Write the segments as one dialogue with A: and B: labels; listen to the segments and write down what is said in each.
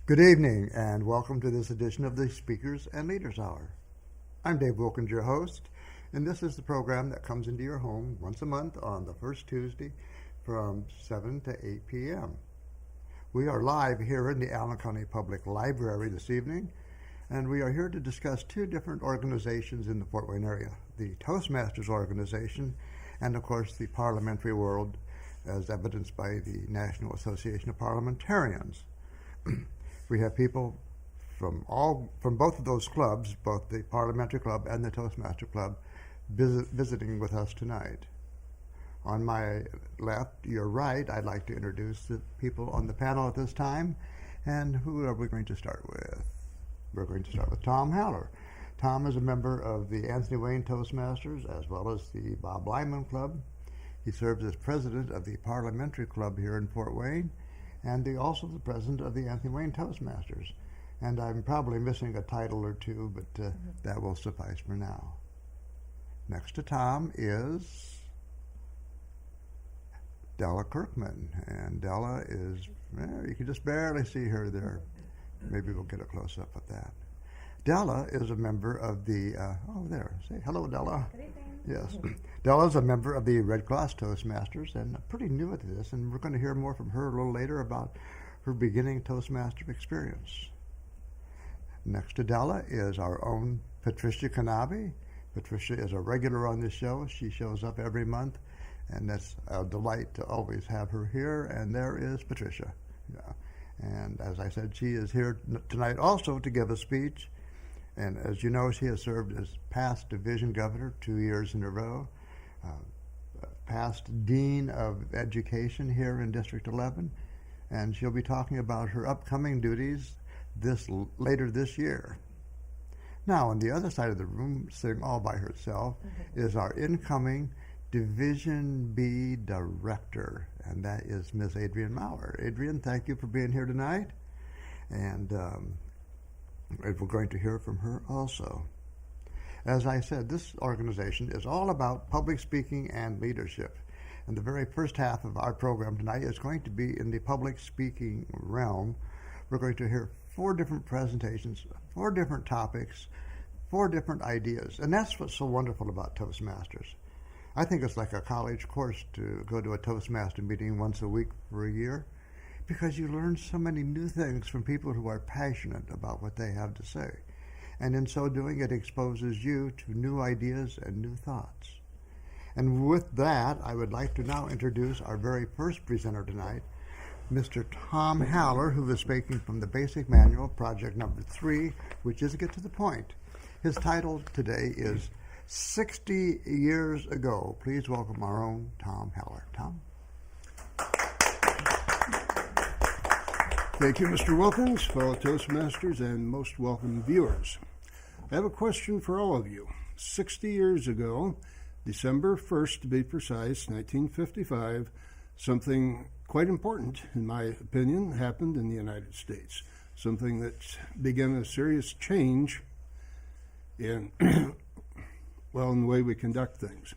A: Good evening, and welcome to this edition of the Speakers and Leaders Hour. I'm Dave Wilkins, your host, and this is the program that comes into your home once a month on the first Tuesday from 7 to 8 p.m. We are live here in the Allen County Public Library this evening, and we are here to discuss two different organizations in the Fort Wayne area, the Toastmasters organization and, of course, the parliamentary world, as evidenced by the National Association of Parliamentarians. We have people from both of those clubs, both the Parliamentary Club and the Toastmaster Club, visiting with us tonight. On my left, your right, I'd like to introduce the people on the panel at this time. And who are we going to start with? We're going to start with Tom Haller. Tom is a member of the Anthony Wayne Toastmasters as well as the Bob Lyman Club. He serves as president of the Parliamentary Club here in Fort Wayne, and also the president of the Anthony Wayne Toastmasters. And I'm probably missing a title or two, but that will suffice for now. Next to Tom is Della Kirkman, and Della is, you can just barely see her there. Maybe we'll get a close-up of that. Della is a member of the, say hello, Della.
B: Good evening.
A: Yes. Della is a member of the Red Cross Toastmasters and pretty new at this, and we're going to hear more from her a little later about her beginning Toastmaster experience. Next to Della is our own Patricia Knaebe. Patricia is a regular on this show. She shows up every month, and that's a delight to always have her here. And there is Patricia. Yeah. And as I said, she is here tonight also to give a speech. And as you know, she has served as past division governor 2 years in a row, past dean of education here in District 11, and she'll be talking about her upcoming duties later this year. Now, on the other side of the room, sitting all by herself, is our incoming Division B director, and that is Ms. Adrienne Maurer. Adrienne, thank you for being here tonight, and we're going to hear from her also. As I said, this organization is all about public speaking and leadership. And the very first half of our program tonight is going to be in the public speaking realm. We're going to hear 4 different presentations, 4 different topics, 4 different ideas. And that's what's so wonderful about Toastmasters. I think it's like a college course to go to a Toastmaster meeting once a week for a year, because you learn so many new things from people who are passionate about what they have to say. And in so doing, it exposes you to new ideas and new thoughts. And with that, I would like to now introduce our very first presenter tonight, Mr. Tom Haller, who is speaking from the Basic Manual, project number 3, which is to get to the point. His title today is 60 Years Ago. Please welcome our own Tom Haller. Tom?
C: Thank you, Mr. Wilkins, fellow Toastmasters, and most welcome viewers. I have a question for all of you. 60 years ago, December 1st to be precise, 1955, something quite important, in my opinion, happened in the United States. Something that began a serious change in, in the way we conduct things.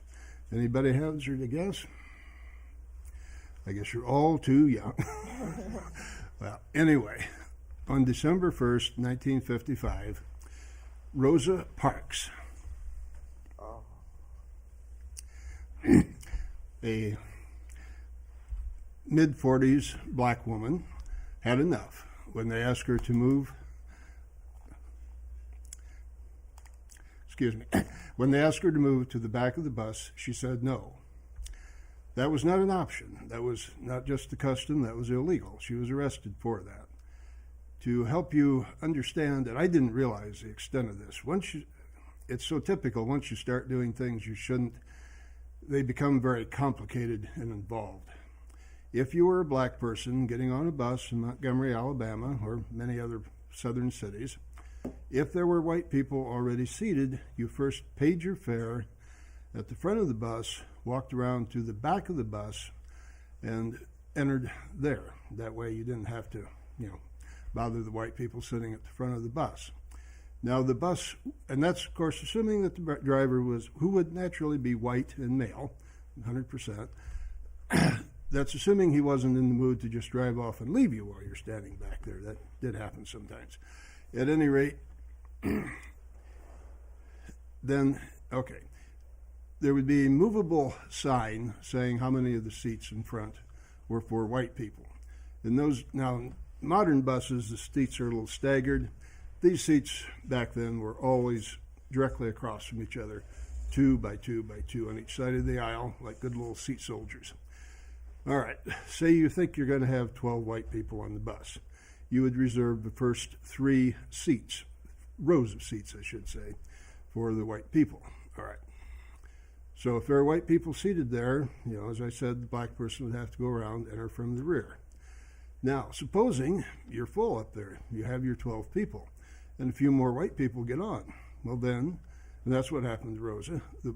C: Anybody hazard a guess? I guess you're all too young. Well, anyway, on December 1st, 1955, Rosa Parks, a mid-40s black woman, had enough. When they asked her to move, when they asked her to move to the back of the bus, she said no. That was not an option. That was not just a custom, that was illegal. She was arrested for that. To help you understand that, I didn't realize the extent of this. It's so typical, once you start doing things you shouldn't, they become very complicated and involved. If you were a black person getting on a bus in Montgomery, Alabama, or many other southern cities, if there were white people already seated, you first paid your fare at the front of the bus, walked around to the back of the bus, and entered there. That way you didn't have to, bother the white people sitting at the front of the bus. Now the bus, and that's of course assuming that the driver who would naturally be white and male, 100%, that's assuming he wasn't in the mood to just drive off and leave you while you're standing back there. That did happen sometimes. At any rate, then, okay, there would be a movable sign saying how many of the seats in front were for white people. And those, now, modern buses, the seats are a little staggered. These seats back then were always directly across from each other, 2 by 2 by 2 on each side of the aisle, like good little seat soldiers. All right, say you think you're going to have 12 white people on the bus. You would reserve the first 3 seats, rows of seats, I should say, for the white people. All right. So if there are white people seated there, as I said, the black person would have to go around, enter from the rear. Now, supposing you're full up there, you have your 12 people, and a few more white people get on. Well then, and that's what happened to Rosa, the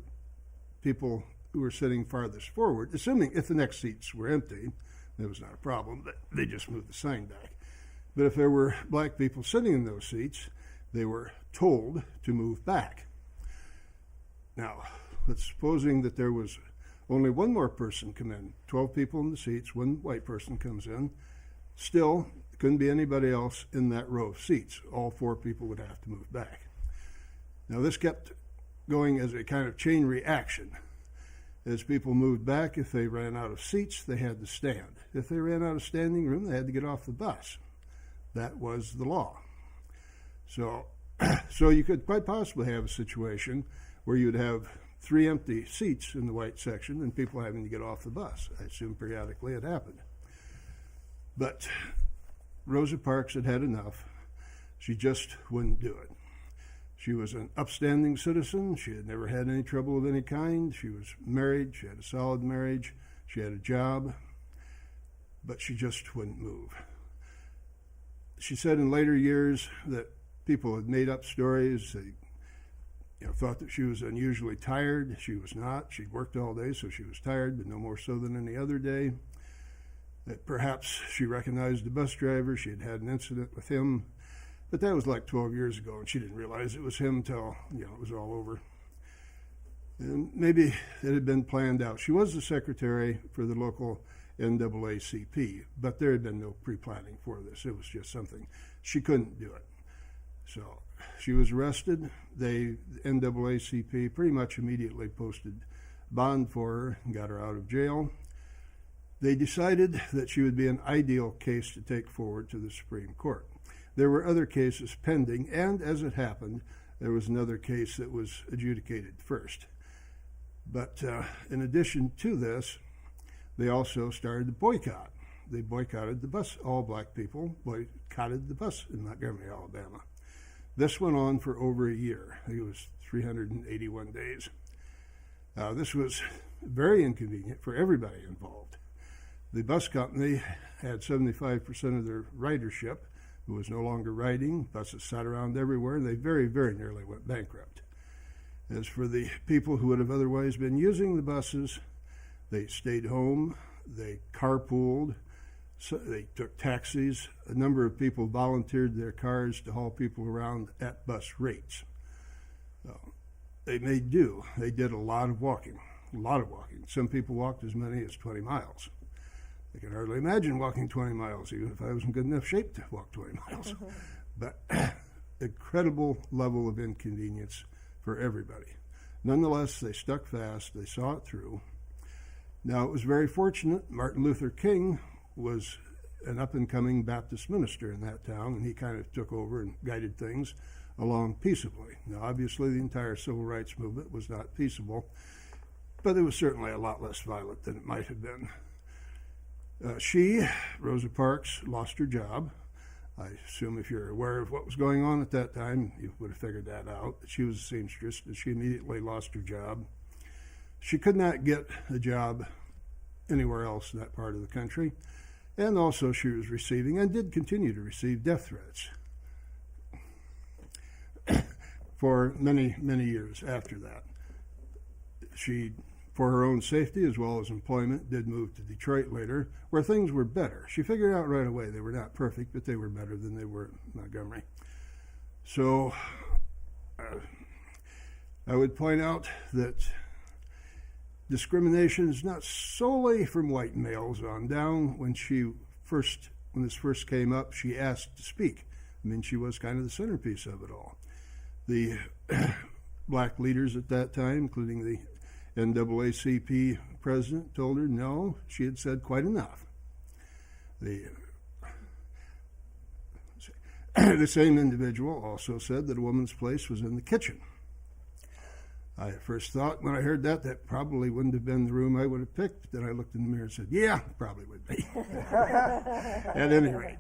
C: people who were sitting farthest forward, assuming if the next seats were empty, that was not a problem, but they just moved the sign back. But if there were black people sitting in those seats, they were told to move back. Now, let's supposing that there was only one more person come in, 12 people in the seats, one white person comes in, still couldn't be anybody else in that row of seats. All 4 people would have to move back. Now, this kept going as a kind of chain reaction. As people moved back, if they ran out of seats, they had to stand. If they ran out of standing room, they had to get off the bus. That was the law. So you could quite possibly have a situation where you'd have 3 empty seats in the white section and people having to get off the bus. I assume periodically it happened. But Rosa Parks had had enough. She just wouldn't do it. She was an upstanding citizen. She had never had any trouble of any kind. She was married. She had a solid marriage. She had a job. But she just wouldn't move. She said in later years that people had made up stories. They thought that she was unusually tired. She was not. She'd worked all day, so she was tired, but no more so than any other day. That perhaps she recognized the bus driver. She had had an incident with him. But that was like 12 years ago, and she didn't realize it was him until, it was all over. And maybe it had been planned out. She was the secretary for the local NAACP, but there had been no pre-planning for this. It was just something. She couldn't do it. So she was arrested. The NAACP pretty much immediately posted bond for her and got her out of jail. They decided that she would be an ideal case to take forward to the Supreme Court. There were other cases pending, and as it happened, there was another case that was adjudicated first. But in addition to this, they also started the boycott. They boycotted the bus. All black people boycotted the bus in Montgomery, Alabama. This went on for over a year. I think it was 381 days. This was very inconvenient for everybody involved. The bus company had 75% of their ridership who was no longer riding. Buses sat around everywhere, and they very, very nearly went bankrupt. As for the people who would have otherwise been using the buses, they stayed home, they carpooled, so they took taxis. A number of people volunteered their cars to haul people around at bus rates. They made do. They did a lot of walking. Some people walked as many as 20 miles. I can hardly imagine walking 20 miles, even if I was in good enough shape to walk 20 miles. But incredible level of inconvenience for everybody. Nonetheless, they stuck fast. They saw it through. Now, it was very fortunate. Martin Luther King was an up-and-coming Baptist minister in that town, and he kind of took over and guided things along peaceably. Now, obviously, the entire civil rights movement was not peaceable, but it was certainly a lot less violent than it might have been. Rosa Parks, lost her job. I assume if you're aware of what was going on at that time, you would have figured that out. She was a seamstress, and she immediately lost her job. She could not get a job anywhere else in that part of the country. And also she was receiving, and did continue to receive, death threats for many, many years after that. She, for her own safety as well as employment, did move to Detroit later, where things were better. She figured out right away they were not perfect, but they were better than they were in Montgomery. So I would point out that discrimination is not solely from white males on down. When this first came up, she asked to speak. I mean, she was kind of the centerpiece of it all. The black leaders at that time, including the NAACP president, told her no, she had said quite enough. The same individual also said that a woman's place was in the kitchen. I at first thought when I heard that probably wouldn't have been the room I would have picked. Then I looked in the mirror and said, yeah, probably would be. At any rate,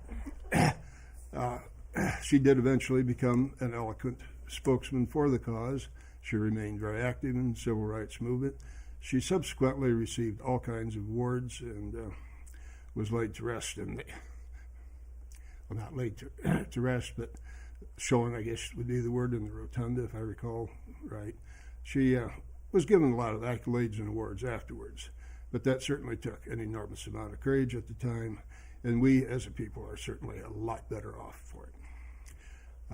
C: she did eventually become an eloquent spokesman for the cause. She remained very active in the civil rights movement. She subsequently received all kinds of awards and was laid to rest not laid to rest, but shown, I guess would be the word, in the rotunda, if I recall right. She was given a lot of accolades and awards afterwards, but that certainly took an enormous amount of courage at the time, and we as a people are certainly a lot better off for it.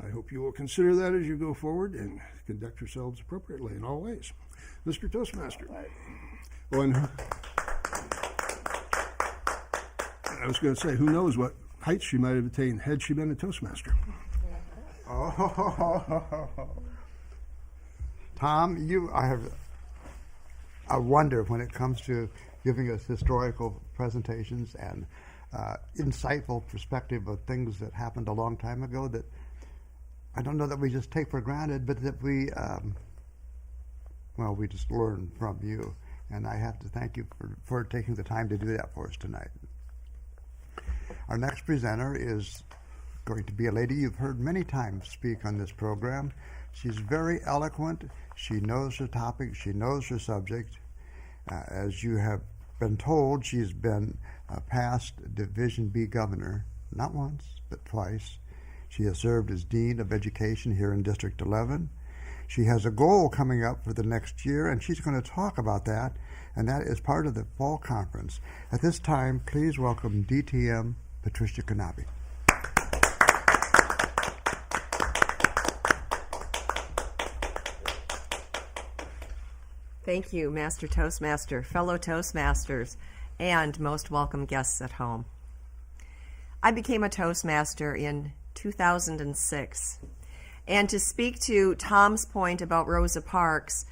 C: I hope you will consider that as you go forward and conduct yourselves appropriately in all ways. Mr. Toastmaster. Oh, and I was going to say, who knows what heights she might have attained had she been a Toastmaster.
A: Oh. Tom, I have a wonder when it comes to giving us historical presentations and insightful perspective of things that happened a long time ago that I don't know that we just take for granted, but that we just learn from you. And I have to thank you for taking the time to do that for us tonight. Our next presenter is going to be a lady you've heard many times speak on this program. She's very eloquent. She knows her topic. She knows her subject. As you have been told, she's been a past Division B governor, not once, but twice. She has served as Dean of Education here in District 11. She has a goal coming up for the next year, and she's going to talk about that, and that is part of the fall conference. At this time, please welcome DTM Patricia Knaebe.
B: Thank you, Master Toastmaster, fellow Toastmasters, and most welcome guests at home. I became a Toastmaster in 2006. And to speak to Tom's point about Rosa Parks,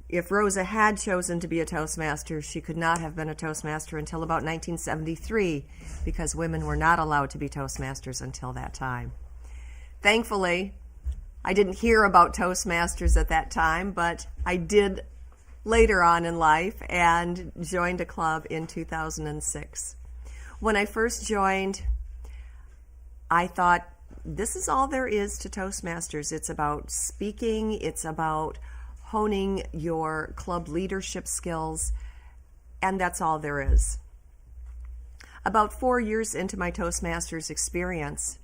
B: if Rosa had chosen to be a Toastmaster, she could not have been a Toastmaster until about 1973, because women were not allowed to be Toastmasters until that time. Thankfully, I didn't hear about Toastmasters at that time, but I did later on in life and joined a club in 2006. When I first joined, I thought, this is all there is to Toastmasters. It's about speaking, it's about honing your club leadership skills, and that's all there is. About 4 years into my Toastmasters experience,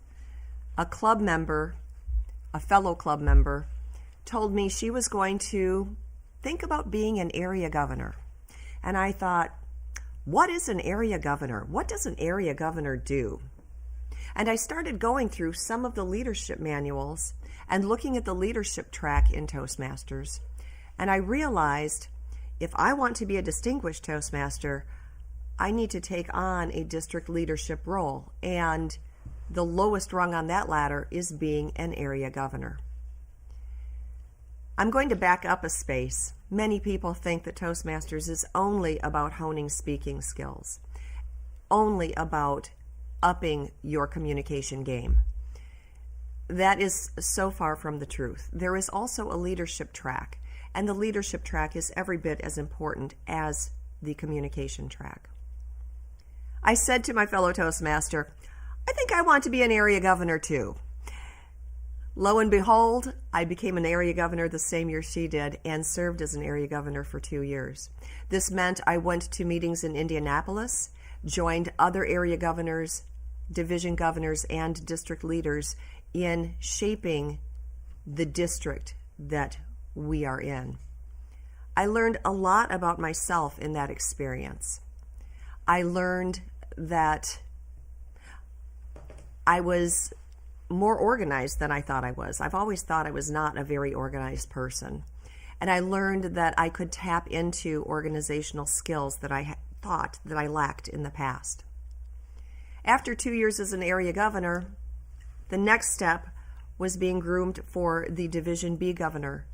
B: a fellow club member, told me she was going to think about being an area governor. And I thought, what is an area governor? What does an area governor do? And I started going through some of the leadership manuals and looking at the leadership track in Toastmasters. And I realized if I want to be a distinguished Toastmaster, I need to take on a district leadership role. And the lowest rung on that ladder is being an area governor. I'm going to back up a space. Many people think that Toastmasters is only about honing speaking skills, only about upping your communication game. That is so far from the truth. There is also a leadership track, and the leadership track is every bit as important as the communication track. I said to my fellow Toastmaster, I think I want to be an area governor too. Lo and behold, I became an area governor the same year she did and served as an area governor for 2 years. This meant I went to meetings in Indianapolis, joined other area governors, division governors, and district leaders in shaping the district that we are in. I learned a lot about myself in that experience. I learned that I was more organized than I thought I was. I've always thought I was not a very organized person. and I learned that I could tap into organizational skills that I thought that I lacked in the past. After 2 years as an area governor, the next step was being groomed for the Division B governor.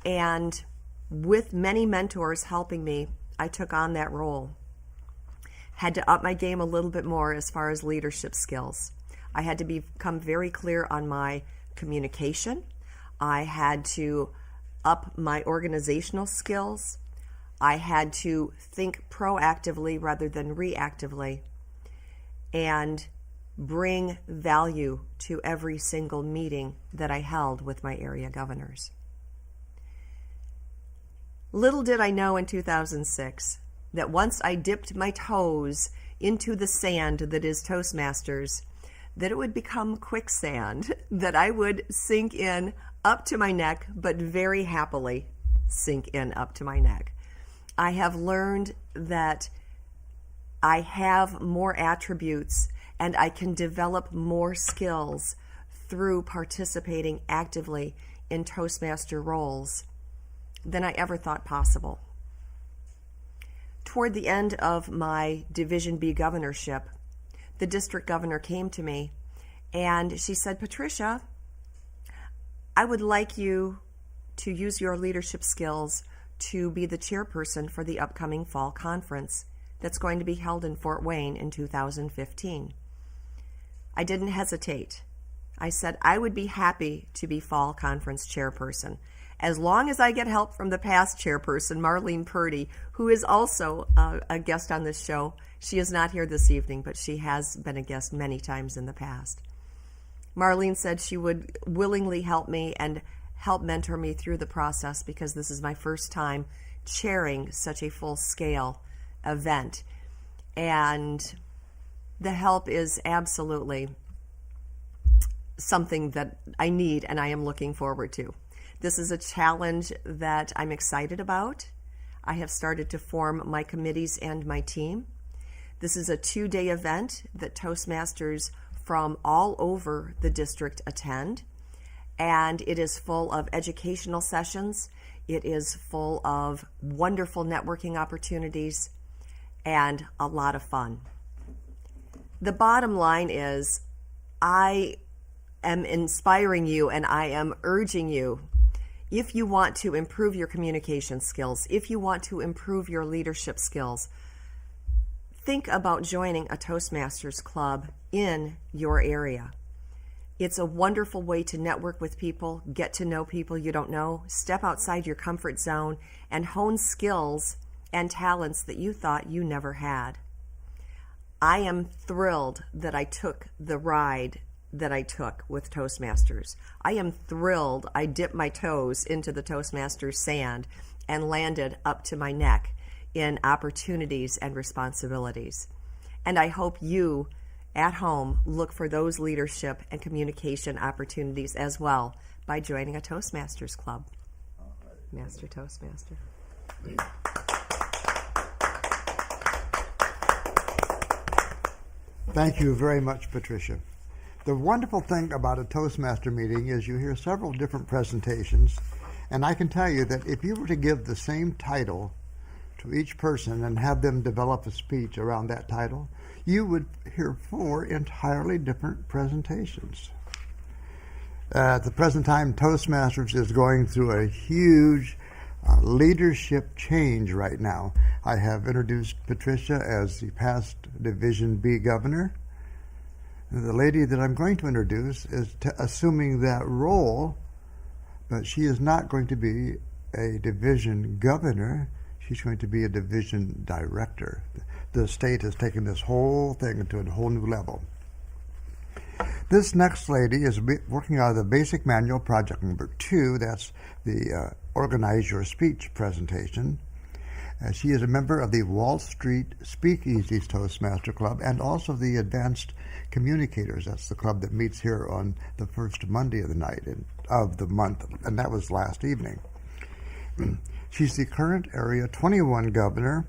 B: And with many mentors helping me, I took on that role. Had to up my game a little bit more as far as leadership skills. I had to become very clear on my communication. I had to up my organizational skills. I had to think proactively rather than reactively, and bring value to every single meeting that I held with my area governors. Little did I know in 2006 that once I dipped my toes into the sand that is Toastmasters, that it would become quicksand, that I would sink in up to my neck, but very happily sink in up to my neck. I have learned that I have more attributes and I can develop more skills through participating actively in Toastmaster roles than I ever thought possible. Toward the end of my Division B governorship, the district governor came to me and she said, "Patricia, I would like you to use your leadership skills to be the chairperson for the upcoming fall conference that's going to be held in Fort Wayne in 2015. I didn't hesitate. I said I would be happy to be fall conference chairperson, as long as I get help from the past chairperson, Marlene Purdy, who is also a guest on this show. She is not here this evening, but she has been a guest many times in the past. Marlene said she would willingly help me and help mentor me through the process, because this is my first time chairing such a full-scale event. And the help is absolutely something that I need and I am looking forward to. This is a challenge that I'm excited about. I have started to form my committees and my team. This is a 2-day event that Toastmasters from all over the district attend, and it is full of educational sessions. It is full of wonderful networking opportunities and a lot of fun. The bottom line is I am inspiring you and I am urging you, if you want to improve your communication skills, if you want to improve your leadership skills, think about joining a Toastmasters club in your area. It's a wonderful way to network with people, get to know people you don't know, step outside your comfort zone, and hone skills and talents that you thought you never had. I am thrilled that I took the ride that I took with Toastmasters. I am thrilled I dipped my toes into the Toastmasters sand and landed up to my neck in opportunities and responsibilities. And I hope you at home look for those leadership and communication opportunities as well by joining a Toastmasters club. Master Toastmaster.
A: Thank you very much, Patricia. The wonderful thing about a Toastmaster meeting is you hear several different presentations, and I can tell you that if you were to give the same title to each person and have them develop a speech around that title, you would hear 4 entirely different presentations. At the present time, Toastmasters is going through a huge leadership change right now. I have introduced Patricia as the past Division B governor. The lady that I'm going to introduce is assuming that role, but she is not going to be a division governor. She's going to be a division director. The state has taken this whole thing to a whole new level. This next lady is working out of the basic manual, project number 2. That's the Organize Your Speech presentation. She is a member of the Wall Street Speakeasies Toastmaster Club and also the Advanced Communicators. That's the club that meets here on the first Monday of the month, and that was last evening. She's the current Area 21 governor,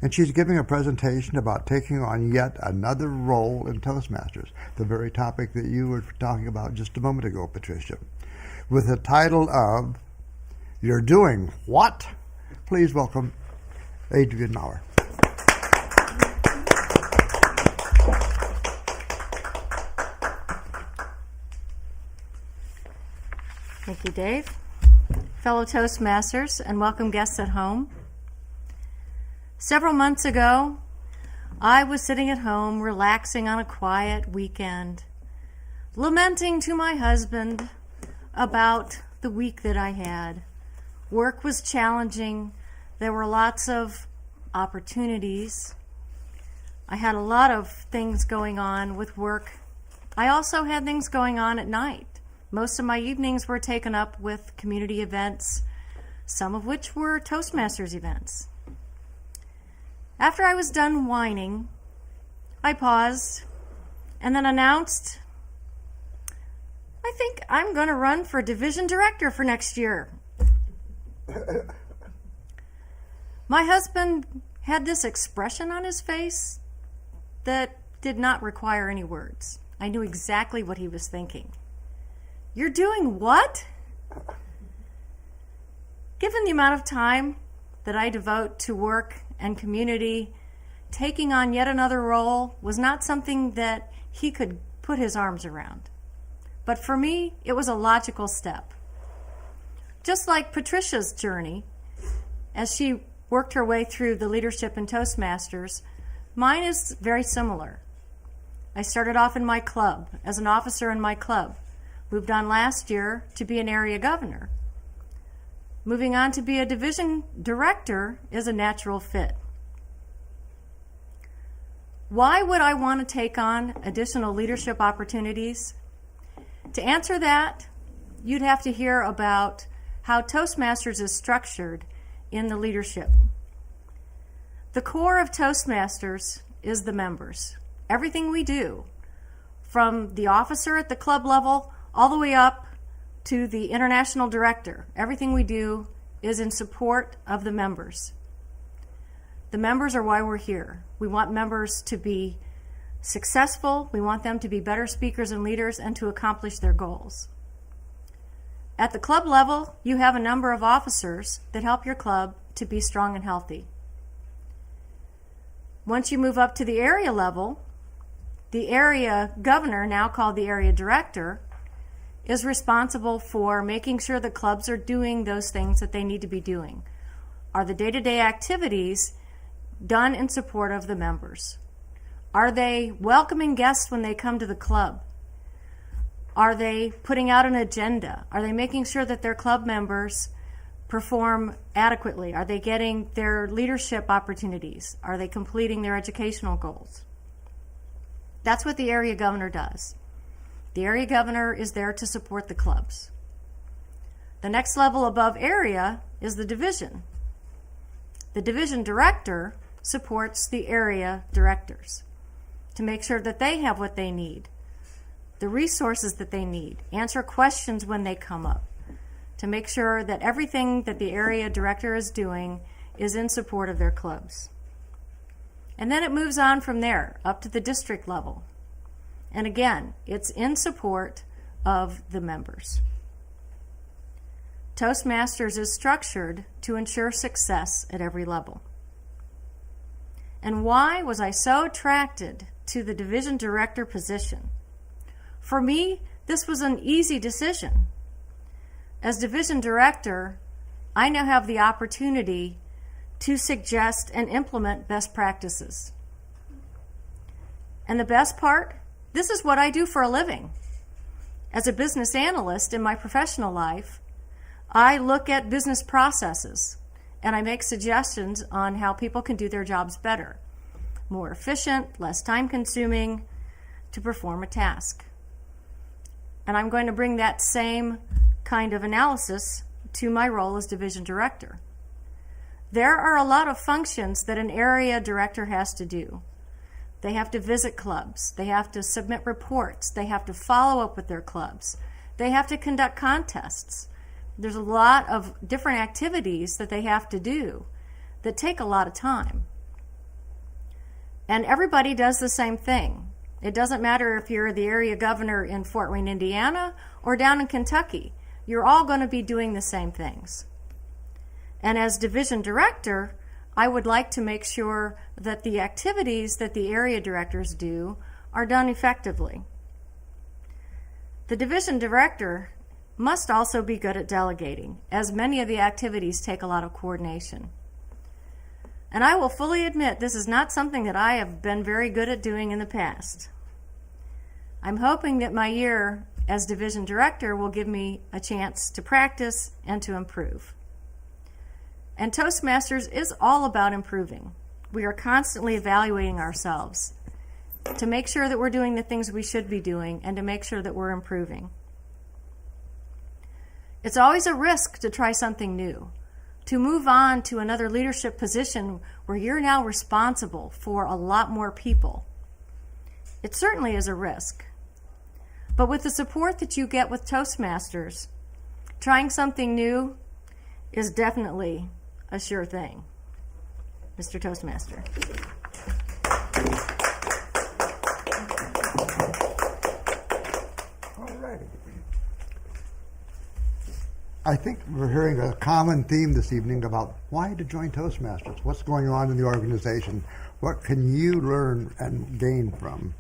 A: and she's giving a presentation about taking on yet another role in Toastmasters, the very topic that you were talking about just a moment ago, Patricia, with the title of You're doing what? Please welcome Adrienne Maurer.
D: Thank you, Dave. Fellow Toastmasters and welcome guests at home. Several months ago, I was sitting at home relaxing on a quiet weekend, lamenting to my husband about the week that I had. Work was challenging. There were lots of opportunities. I had a lot of things going on with work. I also had things going on at night. Most of my evenings were taken up with community events, some of which were Toastmasters events. After I was done whining, I paused and then announced, I think I'm going to run for division director for next year. My husband had this expression on his face that did not require any words. I knew exactly what he was thinking. You're doing what? Given the amount of time that I devote to work and community, taking on yet another role was not something that he could put his arms around. But for me, it was a logical step. Just like Patricia's journey, as she worked her way through the leadership in Toastmasters, mine is very similar. I started off in my club, as an officer in my club. Moved on last year to be an area governor. Moving on to be a division director is a natural fit. Why would I want to take on additional leadership opportunities? To answer that, you'd have to hear about how Toastmasters is structured in the leadership. The core of Toastmasters is the members. Everything we do, from the officer at the club level all the way up to the international director, everything we do is in support of the members. The members are why we're here. We want members to be successful. We want them to be better speakers and leaders and to accomplish their goals. At the club level, you have a number of officers that help your club to be strong and healthy. Once you move up to the area level, the area governor, now called the area director, is responsible for making sure the clubs are doing those things that they need to be doing. Are the day-to-day activities done in support of the members? Are they welcoming guests when they come to the club? Are they putting out an agenda? Are they making sure that their club members perform adequately? Are they getting their leadership opportunities? Are they completing their educational goals? That's what the area governor does. The area governor is there to support the clubs. The next level above area is the division. The division director supports the area directors to make sure that they have what they need, the resources that they need, answer questions when they come up, to make sure that everything that the area director is doing is in support of their clubs. And then it moves on from there up to the district level. And again, it's in support of the members. Toastmasters is structured to ensure success at every level. And why was I so attracted to the division director position? For me, this was an easy decision. As division director, I now have the opportunity to suggest and implement best practices. And the best part, this is what I do for a living. As a business analyst in my professional life, I look at business processes and I make suggestions on how people can do their jobs better, more efficient, less time consuming to perform a task. And I'm going to bring that same kind of analysis to my role as division director. There are a lot of functions that an area director has to do. They have to visit clubs. They have to submit reports. They have to follow up with their clubs. They have to conduct contests. There's a lot of different activities that they have to do that take a lot of time. And everybody does the same thing. It doesn't matter if you're the area governor in Fort Wayne, Indiana, or down in Kentucky. You're all going to be doing the same things. And as division director, I would like to make sure that the activities that the area directors do are done effectively. The division director must also be good at delegating, as many of the activities take a lot of coordination. And I will fully admit this is not something that I have been very good at doing in the past. I'm hoping that my year as division director will give me a chance to practice and to improve. And Toastmasters is all about improving. We are constantly evaluating ourselves to make sure that we're doing the things we should be doing and to make sure that we're improving. It's always a risk to try something new, to move on to another leadership position where you're now responsible for a lot more people. It certainly is a risk. But with the support that you get with Toastmasters, trying something new is definitely a sure thing. Mr. Toastmaster.
A: All right. I think we're hearing a common theme this evening about why to join Toastmasters. What's going on in the organization? What can you learn and gain from?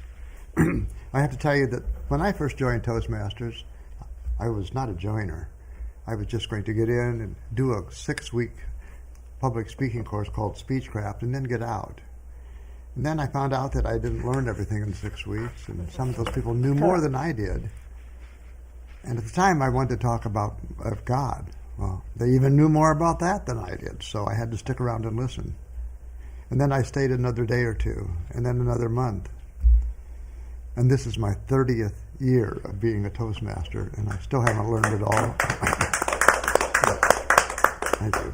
A: I have to tell you that when I first joined Toastmasters, I was not a joiner. I was just going to get in and do a 6-week public speaking course called Speechcraft and then get out. And then I found out that I didn't learn everything in 6 weeks, and some of those people knew more than I did. And at the time, I wanted to talk about God. Well, they even knew more about that than I did, so I had to stick around and listen. And then I stayed another day or two, and then another month. And this is my 30th year of being a Toastmaster, and I still haven't learned it all. Thank you.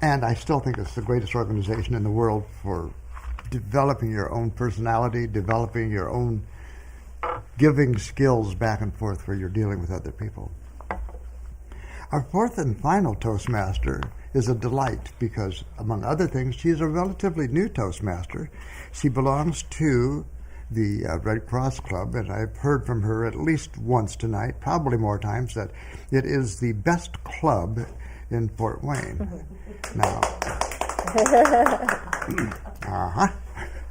A: And I still think it's the greatest organization in the world for developing your own personality, developing your own giving skills back and forth where you're dealing with other people. Our fourth and final Toastmaster is a delight because, among other things, she's a relatively new Toastmaster. She belongs to the Red Cross Club, and I've heard from her at least once tonight, probably more times, that it is the best club in Fort Wayne. Now,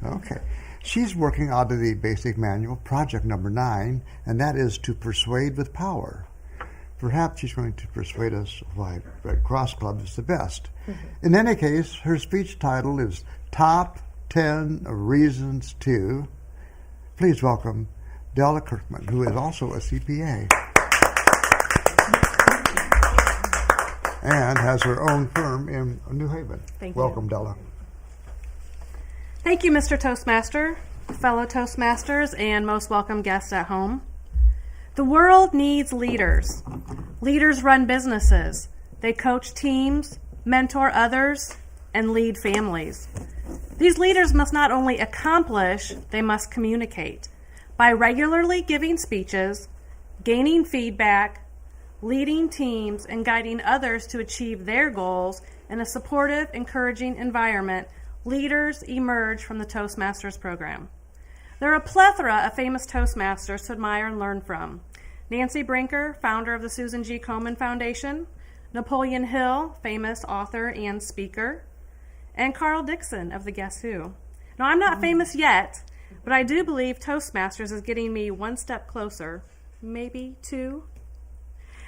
A: okay. She's working out of the basic manual, project number 9, and that is to persuade with power. Perhaps she's going to persuade us why Red Cross Club is the best. In any case, her speech title is Top 10 Reasons to. Please welcome Della Kirkman, who is also a CPA and has her own firm in New Haven.
E: Thank you.
A: Welcome, Della.
E: Thank you, Mr. Toastmaster, fellow Toastmasters, and most welcome guests at home. The world needs leaders. Leaders run businesses. They coach teams, mentor others, and lead families. These leaders must not only accomplish, they must communicate. By regularly giving speeches, gaining feedback, leading teams, and guiding others to achieve their goals in a supportive, encouraging environment, leaders emerge from the Toastmasters program. There are a plethora of famous Toastmasters to admire and learn from. Nancy Brinker, founder of the Susan G. Komen Foundation, Napoleon Hill, famous author and speaker, and Carl Dixon of the Guess Who. Now, I'm not famous yet, but I do believe Toastmasters is getting me one step closer, maybe 2.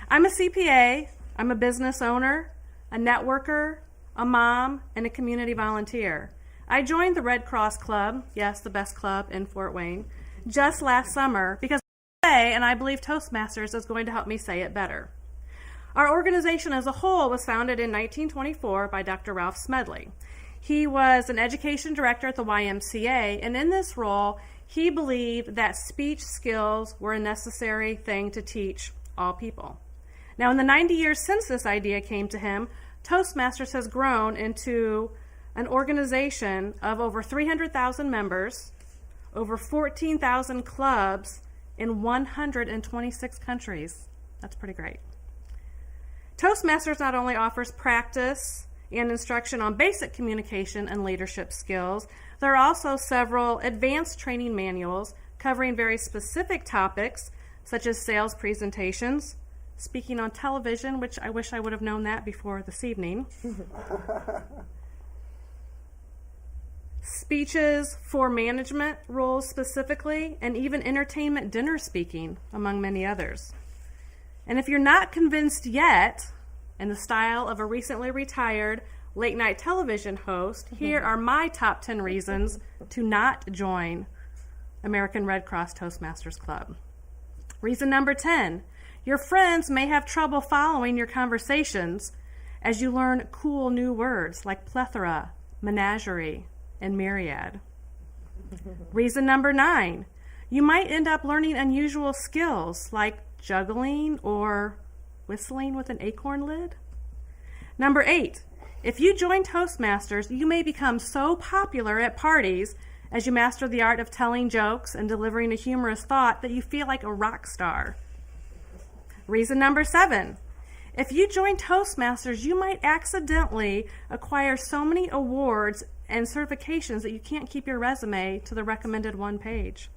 E: I'm a CPA, I'm a business owner, a networker, a mom, and a community volunteer. I joined the Red Cross Club, yes, the best club in Fort Wayne, just last summer because and I believe Toastmasters is going to help me say it better. Our organization as a whole was founded in 1924 by Dr. Ralph Smedley. He was an education director at the YMCA, and in this role, he believed that speech skills were a necessary thing to teach all people. Now, in the 90 years since this idea came to him, Toastmasters has grown into an organization of over 300,000 members, over 14,000 clubs, in 126 countries. That's pretty great. Toastmasters not only offers practice and instruction on basic communication and leadership skills, there are also several advanced training manuals covering very specific topics such as sales presentations, speaking on television, which I wish I would have known that before this evening. Speeches for management roles specifically, and even entertainment dinner speaking, among many others. And if you're not convinced yet, in the style of a recently retired late night television host, here are my top 10 reasons to not join American Red Cross Toastmasters Club. Reason number 10, your friends may have trouble following your conversations as you learn cool new words like plethora, menagerie, and myriad. Reason number 9, you might end up learning unusual skills like juggling or whistling with an acorn lid. Number 8, if you join Toastmasters, you may become so popular at parties as you master the art of telling jokes and delivering a humorous thought that you feel like a rock star. Reason number 7, if you join Toastmasters, you might accidentally acquire so many awards and certifications that you can't keep your resume to the recommended one page.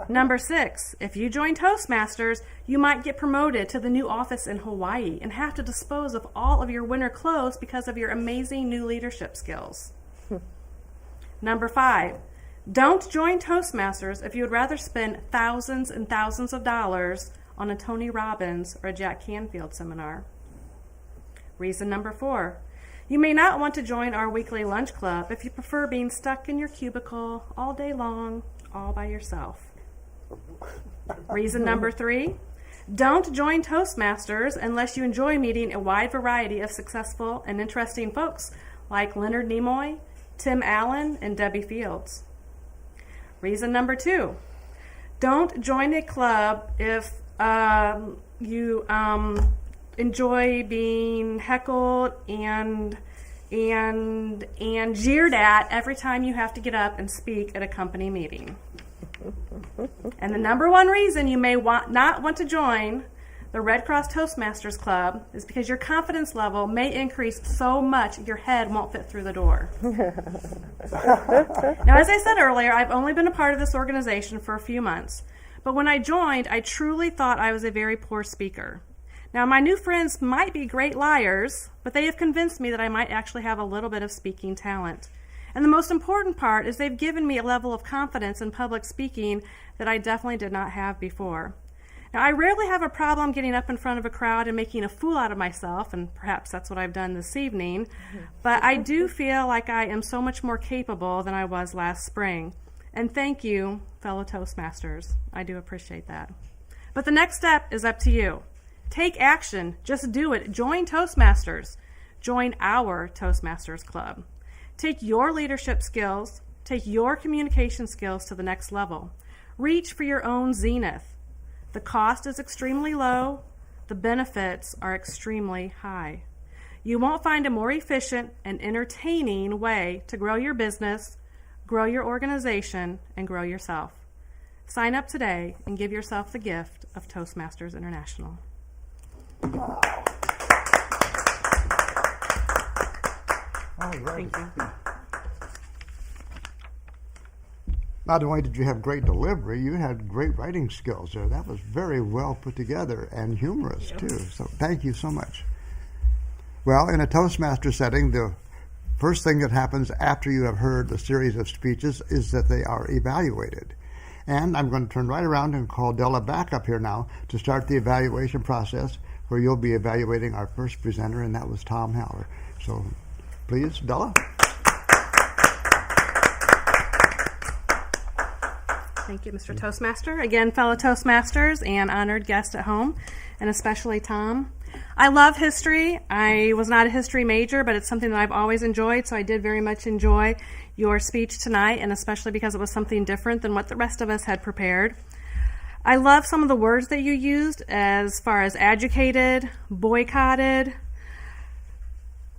E: Number 6, if you join Toastmasters, you might get promoted to the new office in Hawaii and have to dispose of all of your winter clothes because of your amazing new leadership skills. Number 5, don't join Toastmasters if you would rather spend thousands and thousands of dollars on a Tony Robbins or a Jack Canfield seminar. Reason number 4, you may not want to join our weekly lunch club if you prefer being stuck in your cubicle all day long, all by yourself. Reason number 3, don't join Toastmasters unless you enjoy meeting a wide variety of successful and interesting folks like Leonard Nimoy, Tim Allen, and Debbie Fields. Reason number 2, don't join a club if you enjoy being heckled and jeered at every time you have to get up and speak at a company meeting. And the number 1 reason you may not want to join the Red Cross Toastmasters Club is because your confidence level may increase so much your head won't fit through the door. Now, as I said earlier, I've only been a part of this organization for a few months, but when I joined, I truly thought I was a very poor speaker. Now, my new friends might be great liars, but they have convinced me that I might actually have a little bit of speaking talent. And the most important part is they've given me a level of confidence in public speaking that I definitely did not have before. Now, I rarely have a problem getting up in front of a crowd and making a fool out of myself, and perhaps that's what I've done this evening, but I do feel like I am so much more capable than I was last spring. And thank you, fellow Toastmasters. I do appreciate that. But the next step is up to you. Take action. Just do it. Join Toastmasters. Join our Toastmasters Club. Take your leadership skills, take your communication skills to the next level. Reach for your own zenith. The cost is extremely low. The benefits are extremely high. You won't find a more efficient and entertaining way to grow your business, grow your organization, and grow yourself. Sign up today and give yourself the gift of Toastmasters International.
A: All right.
E: Thank you.
A: Not only did you have great delivery, you had great writing skills there. That was very well put together and humorous, too. So thank you so much. Well, in a Toastmaster setting, the first thing that happens after you have heard the series of speeches is that they are evaluated. And I'm going to turn right around and call Della back up here now to start the evaluation process, where you'll be evaluating our first presenter, and that was Tom Maurer. So please, Della.
E: Thank you, Mr. Toastmaster. Again, fellow Toastmasters and honored guests at home, and especially Tom. I love history. I was not a history major, but it's something that I've always enjoyed, so I did very much enjoy your speech tonight, and especially because it was something different than what the rest of us had prepared. I love some of the words that you used as far as educated, boycotted,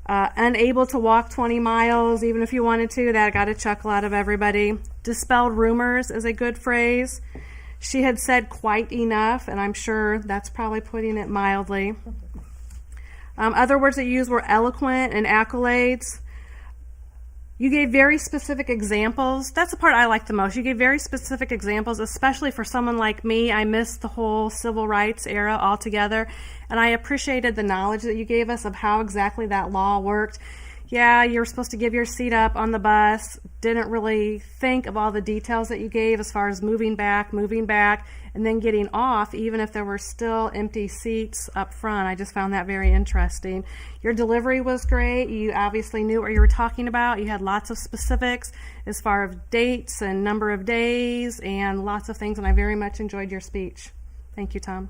E: unable to walk 20 miles, even if you wanted to. That got a chuckle out of everybody. Dispelled rumors is a good phrase. She had said quite enough, and I'm sure that's probably putting it mildly. Other words that you used were eloquent and accolades. You gave very specific examples. That's the part I like the most. You gave very specific examples, especially for someone like me. I missed the whole civil rights era altogether, and I appreciated the knowledge that you gave us of how exactly that law worked. Yeah, you were supposed to give your seat up on the bus. Didn't really think of all the details that you gave as far as moving back, and then getting off, even if there were still empty seats up front. I just found that very interesting. Your delivery was great. You obviously knew what you were talking about. You had lots of specifics as far as dates and number of days and lots of things, and I very much enjoyed your speech. Thank you, Tom.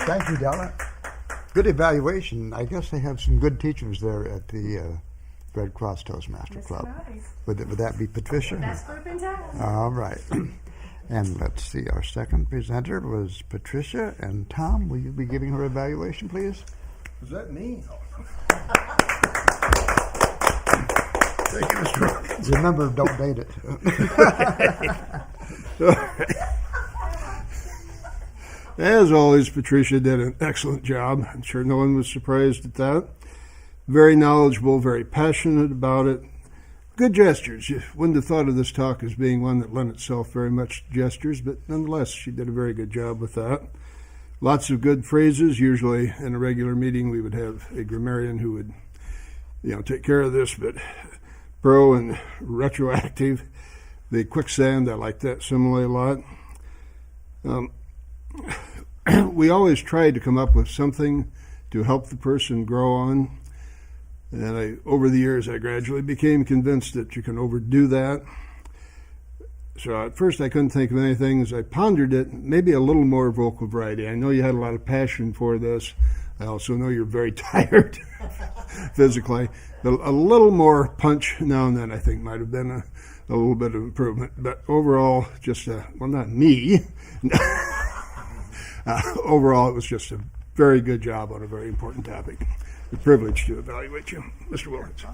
A: Thank you, Della. Good evaluation. I guess they have some good teachers there at the Red Cross Toastmaster Club.
D: Nice.
A: Would that be Patricia?
D: Best group in town.
A: All right. And let's see, our second presenter was Patricia. And Tom, will you be giving her evaluation, please?
C: Is that me?
A: Thank you, Mr. Wilkins. Remember, don't date it.
C: As always, Patricia did an excellent job. I'm sure no one was surprised at that. Very knowledgeable, very passionate about it. Good gestures. You wouldn't have thought of this talk as being one that lent itself very much to gestures, but nonetheless, she did a very good job with that. Lots of good phrases. Usually in a regular meeting, we would have a grammarian who would, take care of this, but pro and retroactive. The quicksand, I like that simile a lot. We always tried to come up with something to help the person grow on. And over the years, I gradually became convinced that you can overdo that. So at first, I couldn't think of anything. As I pondered it, maybe a little more vocal variety. I know you had a lot of passion for this. I also know you're very tired physically. A little more punch now and then, I think, might have been a little bit of improvement. But overall, just, not me. Overall, it was just a very good job on a very important topic. A privilege to evaluate you, Mr. Wilkins.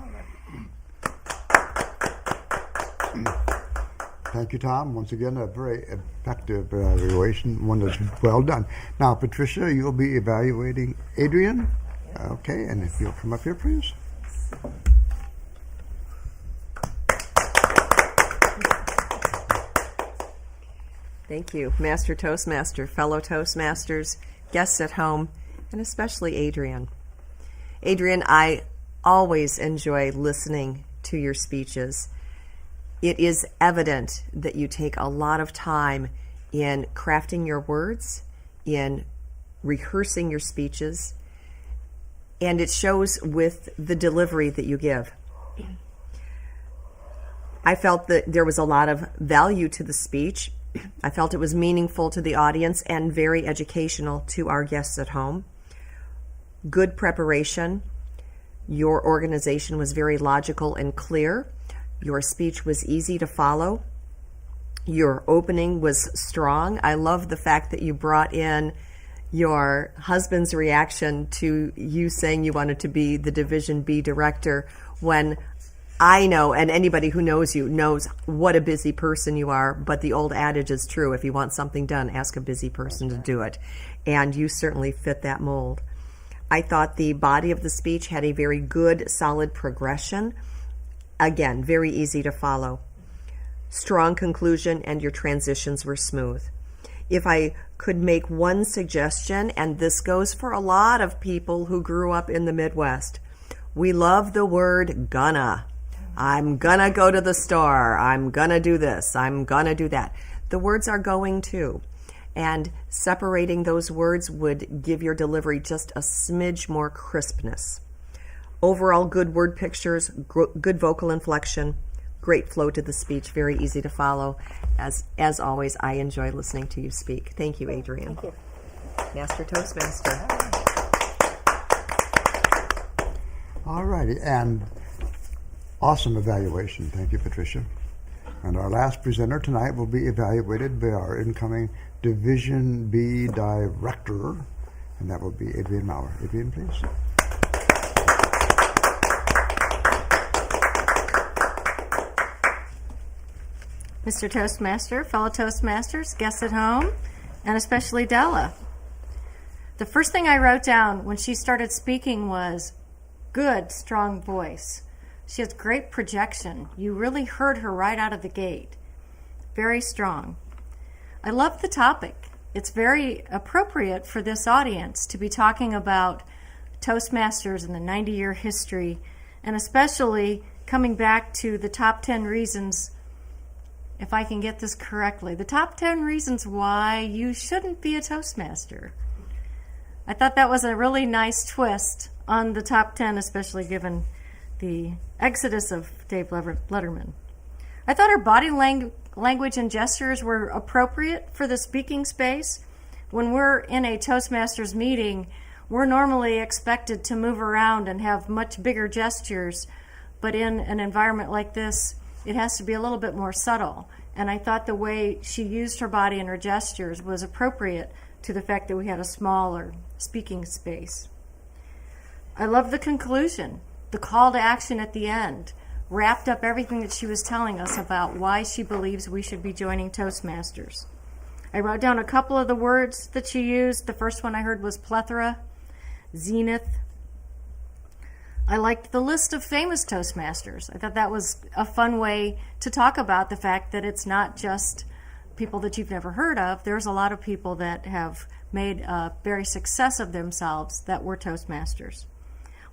A: Thank you, Tom. Once again, a very effective evaluation, one that's well done. Now, Patricia, you'll be evaluating Adrienne. Okay, and if you'll come up here, please.
B: Thank you, Master Toastmaster, fellow Toastmasters, guests at home, and especially Adrienne. Adrienne, I always enjoy listening to your speeches. It is evident that you take a lot of time in crafting your words, in rehearsing your speeches, and it shows with the delivery that you give. I felt that there was a lot of value to the speech. I felt it was meaningful to the audience and very educational to our guests at home. Good preparation. Your organization was very logical and clear. Your speech was easy to follow. Your opening was strong. I love the fact that you brought in your husband's reaction to you saying you wanted to be the Division B director, when I know, and anybody who knows you knows what a busy person you are, but the old adage is true. If you want something done, ask a busy person to do it. And you certainly fit that mold. I thought the body of the speech had a very good, solid progression. Again, very easy to follow. Strong conclusion, and your transitions were smooth. If I could make one suggestion, and this goes for a lot of people who grew up in the Midwest, we love the word gonna. I'm gonna go to the store. I'm gonna do this. I'm gonna do that. The words are going to. And separating those words would give your delivery just a smidge more crispness. Overall, good word pictures, good vocal inflection, great flow to the speech, very easy to follow. As always, I enjoy listening to you speak. Thank you, Adrienne.
D: Thank you.
B: Master Toastmaster.
A: All righty, and awesome evaluation. Thank you, Patricia. And our last presenter tonight will be evaluated by our incoming Division B Director, and that will be Adrienne Maurer. Adrienne, please.
D: Mr. Toastmaster, fellow Toastmasters, guests at home, and especially Della. The first thing I wrote down when she started speaking was good, strong voice. She has great projection. You really heard her right out of the gate. Very strong. I love the topic. It's very appropriate for this audience to be talking about Toastmasters and the 90-year history, and especially coming back to the top 10 reasons, if I can get this correctly, the top 10 reasons why you shouldn't be a Toastmaster. I thought that was a really nice twist on the top 10, especially given the exodus of Dave Letterman. I thought her body language and gestures were appropriate for the speaking space. When we're in a Toastmasters meeting, we're normally expected to move around and have much bigger gestures, but in an environment like this, it has to be a little bit more subtle. And I thought the way she used her body and her gestures was appropriate to the fact that we had a smaller speaking space. I love the conclusion. The call to action at the end wrapped up everything that she was telling us about why she believes we should be joining Toastmasters. I wrote down a couple of the words that she used. The first one I heard was plethora, zenith. I liked the list of famous Toastmasters. I thought that was a fun way to talk about the fact that it's not just people that you've never heard of. There's a lot of people that have made a very success of themselves that were Toastmasters.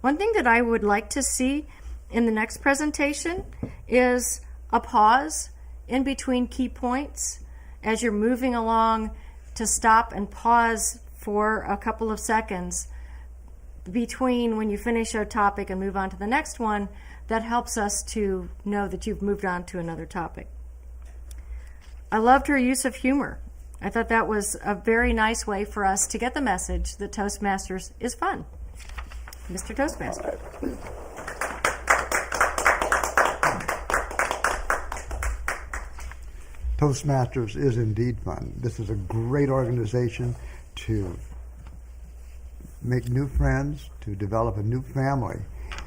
D: One thing that I would like to see in the next presentation is a pause in between key points as you're moving along, to stop and pause for a couple of seconds between when you finish a topic and move on to the next one. That helps us to know that you've moved on to another topic. I loved her use of humor. I thought that was a very nice way for us to get the message that Toastmasters is fun. Mr. Toastmaster.
A: Toastmasters is indeed fun. This is a great organization to make new friends, to develop a new family.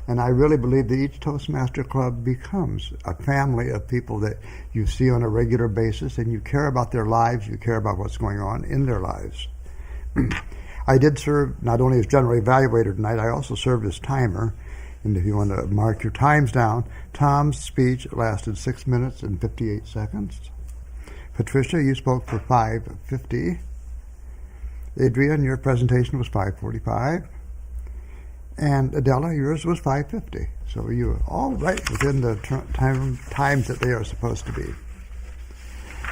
A: And I really believe that each Toastmaster Club becomes a family of people that you see on a regular basis, and you care about their lives, you care about what's going on in their lives. I did serve not only as general evaluator tonight, I also served as timer. And if you want to mark your times down, Tom's speech lasted 6 minutes and 58 seconds. Patricia, you spoke for 5:50. Adrienne, your presentation was 5:45. And Della, yours was 5:50. So you were all right within the times that they are supposed to be.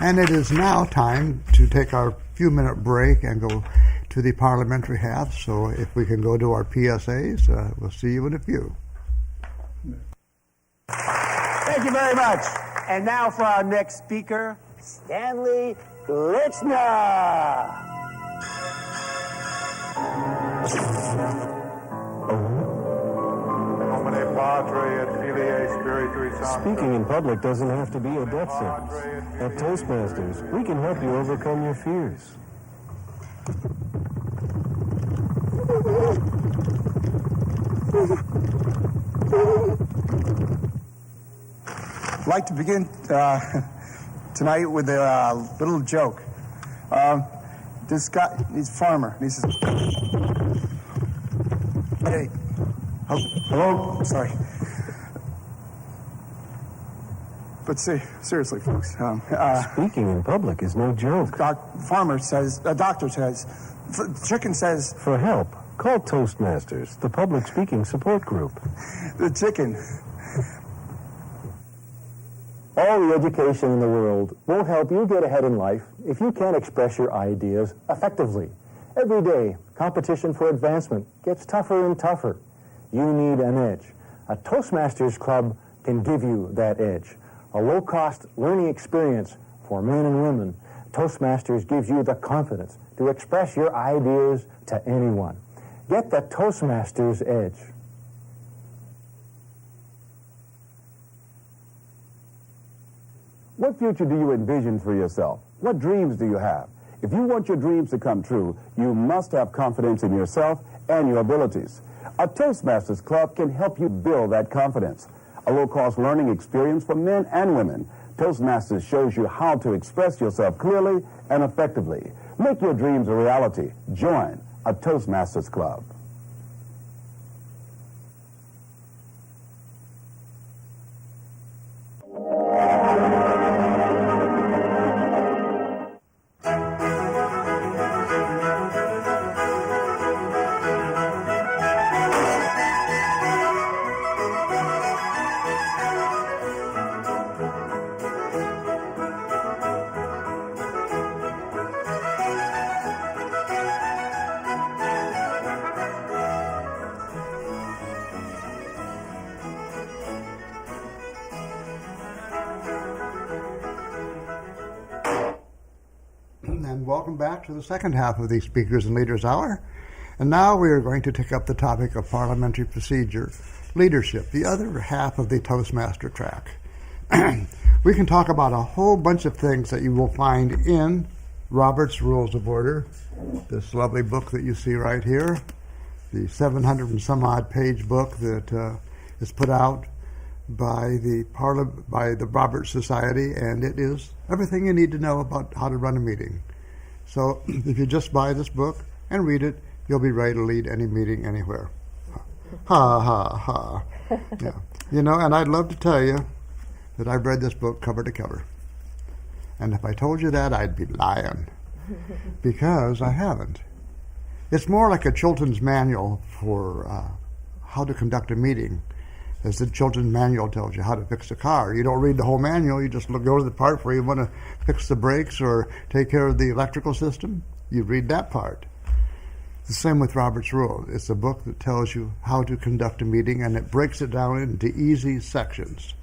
A: And it is now time to take our few-minute break and go to the parliamentary half. So if we can go to our PSAs, we'll see you in a few.
F: Thank you very much. And now for our next speaker, Stanley Litzner.
G: Speaking in public doesn't have to be a death sentence. At Toastmasters, we can help you overcome your fears.
F: I'd like to begin tonight with a little joke. This guy, he's a farmer, and he says, "Hey, hello, sorry." But seriously, folks.
G: Speaking in public is no joke.
F: Doctor says, chicken says...
G: For help, call Toastmasters, the public speaking support group.
F: The chicken.
H: All the education in the world won't help you get ahead in life if you can't express your ideas effectively. Every day, competition for advancement gets tougher and tougher. You need an edge. A Toastmasters club can give you that edge. A low-cost learning experience for men and women. Toastmasters gives you the confidence to express your ideas to anyone. Get the Toastmasters edge.
I: What future do you envision for yourself? What dreams do you have? If you want your dreams to come true, you must have confidence in yourself and your abilities. A Toastmasters Club can help you build that confidence. A low-cost learning experience for men and women. Toastmasters shows you how to express yourself clearly and effectively. Make your dreams a reality. Join a Toastmasters Club.
A: welcome back to the second half of the Speakers and Leaders Hour. And now we are going to take up the topic of parliamentary procedure, leadership, the other half of the Toastmaster track. We can talk about a whole bunch of things that you will find in Robert's Rules of Order, this lovely book that you see right here, the 700 and some odd page book that is put out by the Robert Society, and it is everything you need to know about how to run a meeting. So if you just buy this book and read it, you'll be ready to lead any meeting anywhere. Ha, ha, ha. Yeah. You know, and I'd love to tell you that I've read this book cover to cover. And if I told you that, I'd be lying. Because I haven't. It's more like a children's manual for how to conduct a meeting. As the children's manual tells you how to fix a car. You don't read the whole manual, you just go to the part where you want to fix the brakes or take care of the electrical system. You read that part. The same with Robert's Rules. It's a book that tells you how to conduct a meeting, and it breaks it down into easy sections.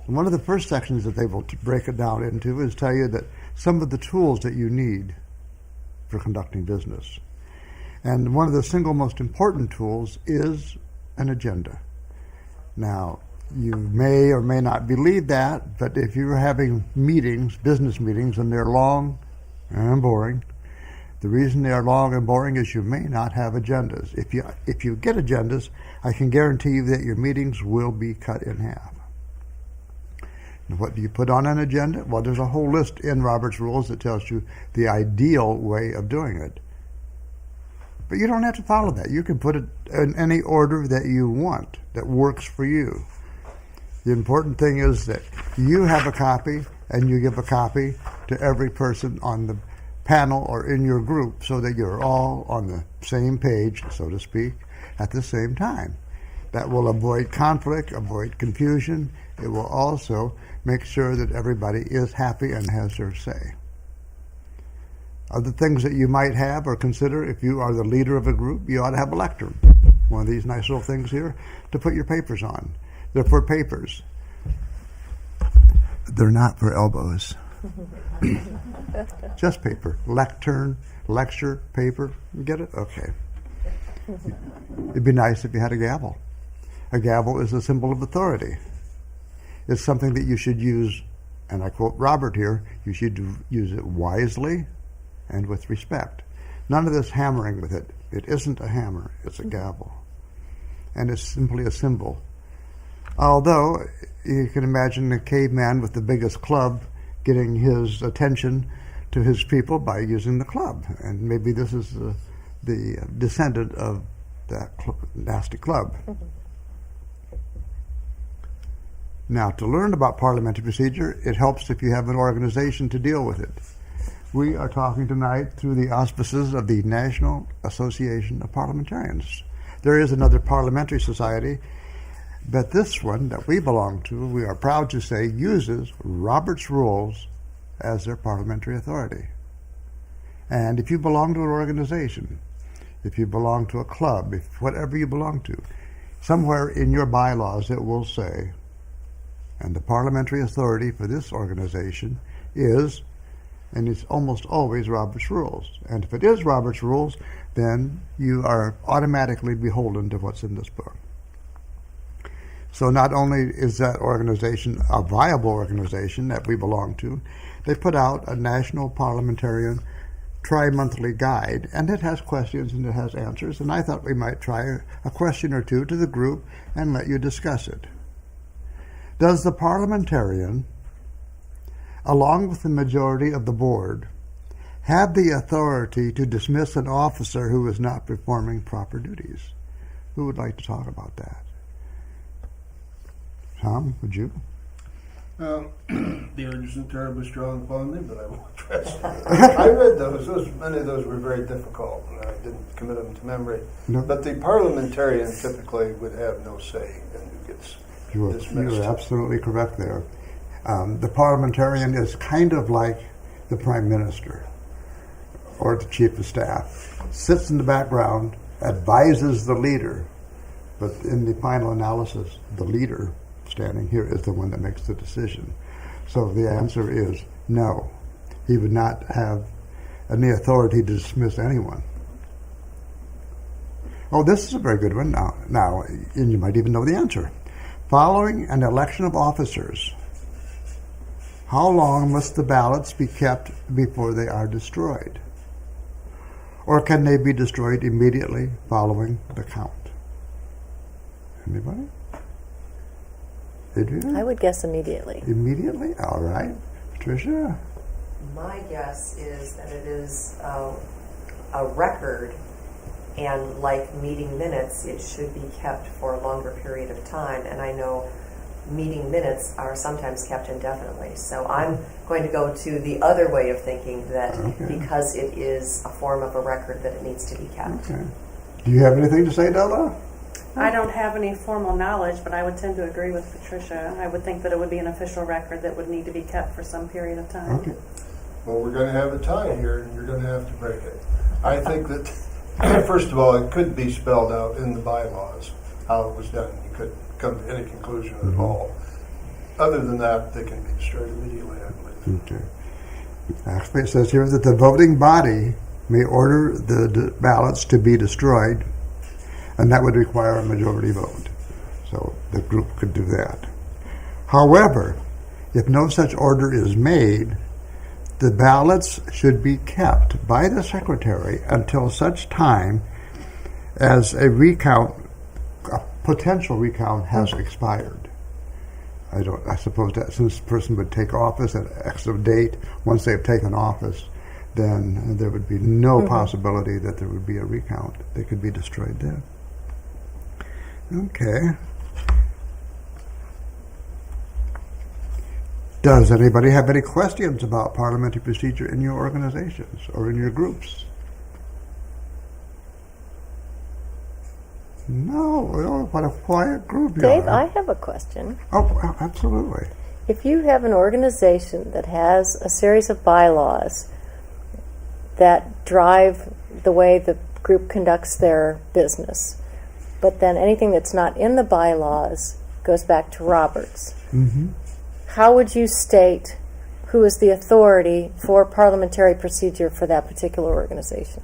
A: And one of the first sections that they will break it down into is tell you that some of the tools that you need for conducting business. And one of the single most important tools is an agenda. Now, you may or may not believe that, but if you're having meetings, business meetings, and they're long and boring, the reason they are long and boring is you may not have agendas. If you get agendas, I can guarantee you that your meetings will be cut in half. And what do you put on an agenda? Well, there's a whole list in Robert's Rules that tells you the ideal way of doing it. But you don't have to follow that. You can put it in any order that you want, that works for you. The important thing is that you have a copy and you give a copy to every person on the panel or in your group so that you're all on the same page, so to speak, at the same time. That will avoid conflict, avoid confusion. It will also make sure that everybody is happy and has their say. Other things that you might have or consider, if you are the leader of a group, you ought to have a lectern. One of these nice little things here to put your papers on. They're for papers. They're not for elbows. Just paper. Lectern, lecture, paper. You get it? Okay. It'd be nice if you had a gavel. A gavel is a symbol of authority. It's something that you should use, and I quote Robert here, you should use it wisely and with respect. None of this hammering with it. It isn't a hammer, it's a gavel. And it's simply a symbol. Although, you can imagine a caveman with the biggest club getting his attention to his people by using the club. And maybe this is the descendant of that nasty club. Now, to learn about parliamentary procedure, it helps if you have an organization to deal with it. We are talking tonight through the auspices of the National Association of Parliamentarians. There is another parliamentary society, but this one that we belong to, we are proud to say, uses Robert's Rules as their parliamentary authority. And if you belong to an organization, if you belong to a club, if whatever you belong to, somewhere in your bylaws it will say, and the parliamentary authority for this organization is, and it's almost always Robert's Rules. And if it is Robert's Rules, then you are automatically beholden to what's in this book. So not only is that organization a viable organization that we belong to, they put out a National Parliamentarian tri-monthly guide, and it has questions and it has answers, and I thought we might try a question or two to the group and let you discuss it. Does the parliamentarian, along with the majority of the board, have the authority to dismiss an officer who is not performing proper duties? Who would like to talk about that? Tom, would you?
C: The urge isn't terribly strong upon me, but I will address it. I read those. Many of those were very difficult, and I didn't commit them to memory.
A: No.
C: But the parliamentarian typically would have no say in who gets dismissed.
A: You're absolutely correct there. The parliamentarian is kind of like the prime minister or the chief of staff. Sits in the background, advises the leader, but in the final analysis, the leader standing here is the one that makes the decision. So the answer is no. He would not have any authority to dismiss anyone. Oh, this is a very good one now, and you might even know the answer. Following an election of officers, how long must the ballots be kept before they are destroyed? Or can they be destroyed immediately following the count? Anybody? Adrienne?
J: I would guess immediately.
A: Immediately? All right. Patricia?
B: My guess is that it is a record, and like meeting minutes, it should be kept for a longer period of time. And I know meeting minutes are sometimes kept indefinitely. So I'm going to go to the other way of thinking, that because it is a form of a record, that it needs to be kept.
A: Okay. Do you have anything to say, Della?
E: I don't have any formal knowledge, but I would tend to agree with Patricia. I would think that it would be an official record that would need to be kept for some period of time.
A: Okay.
C: Well, we're going to have a tie here, and you're going to have to break it. I think that, first of all, it could be spelled out in the bylaws how it was done. You couldn't come to any conclusion at all. Other than that, they can be destroyed immediately, I believe.
A: Okay. Actually, it says here that the voting body may order the ballots to be destroyed, and that would require a majority vote. So the group could do that. However, if no such order is made, the ballots should be kept by the secretary until such time as a potential recount has expired. I suppose that since the person would take office at X of date, once they've taken office, then there would be no possibility that there would be a recount. They could be destroyed then. Okay. Does anybody have any questions about parliamentary procedure in your organizations or in your groups? No, oh, what a quiet group you
J: Dave,
A: are.
J: I have a question.
A: Oh, absolutely.
J: If you have an organization that has a series of bylaws that drive the way the group conducts their business, but then anything that's not in the bylaws goes back to Roberts, how would you state who is the authority for parliamentary procedure for that particular organization?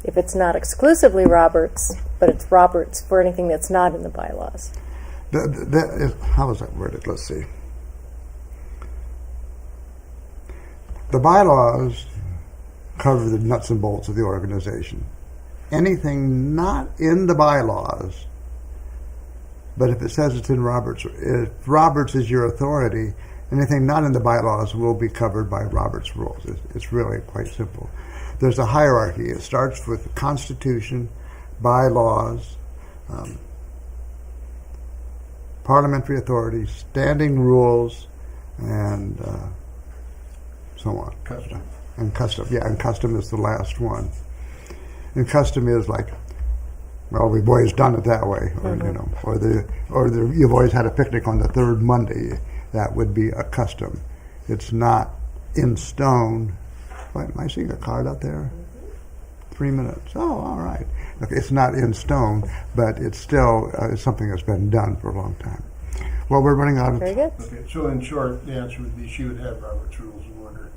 J: If it's not exclusively Roberts, but it's Roberts for anything that's not in the bylaws.
A: How is that worded? Let's see. The bylaws cover the nuts and bolts of the organization. Anything not in the bylaws, but if it says it's in Roberts, if Roberts is your authority, anything not in the bylaws will be covered by Roberts rules. It's really quite simple. There's a hierarchy. It starts with the Constitution, bylaws, parliamentary authorities, standing rules, and so on.
C: Custom.
A: And custom, yeah, and custom is the last one. And custom is like, well, we've always done it that way, or you know, or you've always had a picnic on the third Monday. That would be a custom. It's not in stone. Wait, am I seeing a card out there? 3 minutes. Oh, all right. Okay, it's not in stone, but it's still something that's been done for a long time. Well, we're running out of
J: Very good.
C: Okay, so in short, the answer would be she would have Robert's Rules of Order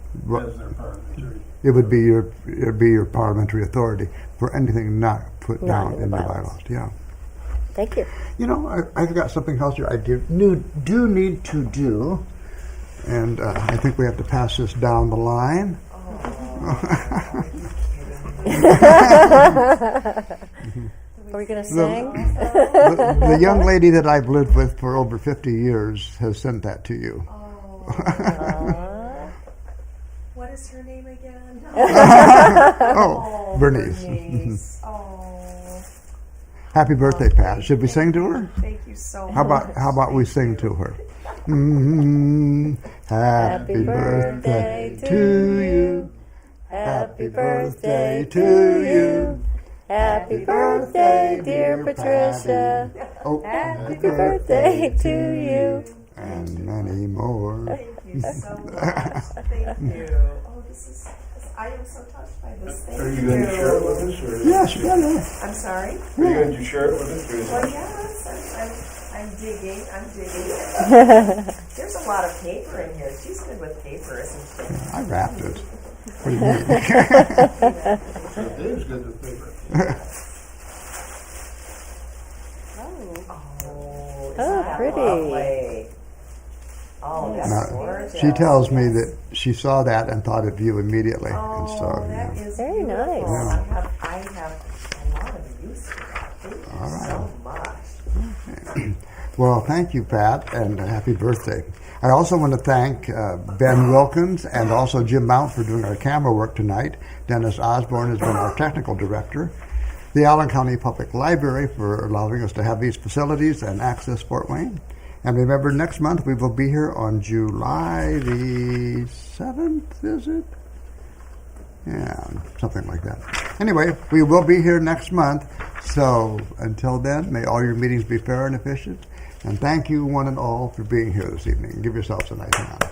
C: as their parliamentary.
A: It would be your parliamentary authority for anything not put down in the bylaws. Yeah.
J: Thank you.
A: You know, I've got something else here I do need to do, and I think we have to pass this down the line.
J: Are we going to sing?
A: The young lady that I've lived with for over 50 years has sent that to you.
B: What is her name again?
A: Bernice. Happy birthday, Pat. Should we sing to her?
B: Thank you so much.
A: How about we sing to her? Happy birthday to you. Happy birthday to you.
J: Happy birthday, dear Patricia.
A: Oh,
J: Happy birthday to you.
A: and many more.
B: Thank you so much. Thank you. Oh, I am so touched by this. Thank
C: Are you going to share it with us? Or
A: Yes, yeah.
B: I'm sorry?
C: Are you going to share it with us? Or is
B: Well,
C: it-
B: yes. I'm digging. There's a lot of paper in here. She's good with paper, isn't she?
A: I wrapped it. What do you mean?
C: Dave's good with paper.
J: Oh, pretty.
B: Lovely? Oh, that's
A: Now,
B: gorgeous.
A: she tells me that she saw that and thought of you immediately. And so,
B: that
A: yeah.
B: is
J: Very
B: beautiful.
J: nice.
B: I have a lot of use for that. Thank you
A: All right.
B: so much.
A: Well, thank you, Pat, and happy birthday. I also want to thank Ben Wilkins and also Jim Mount for doing our camera work tonight. Dennis Osborne has been our technical director. The Allen County Public Library for allowing us to have these facilities and access Fort Wayne. And remember, next month we will be here on July the 7th, is it? Yeah, something like that. Anyway, we will be here next month. So until then, may all your meetings be fair and efficient. And thank you one and all for being here this evening. Give yourselves a nice round.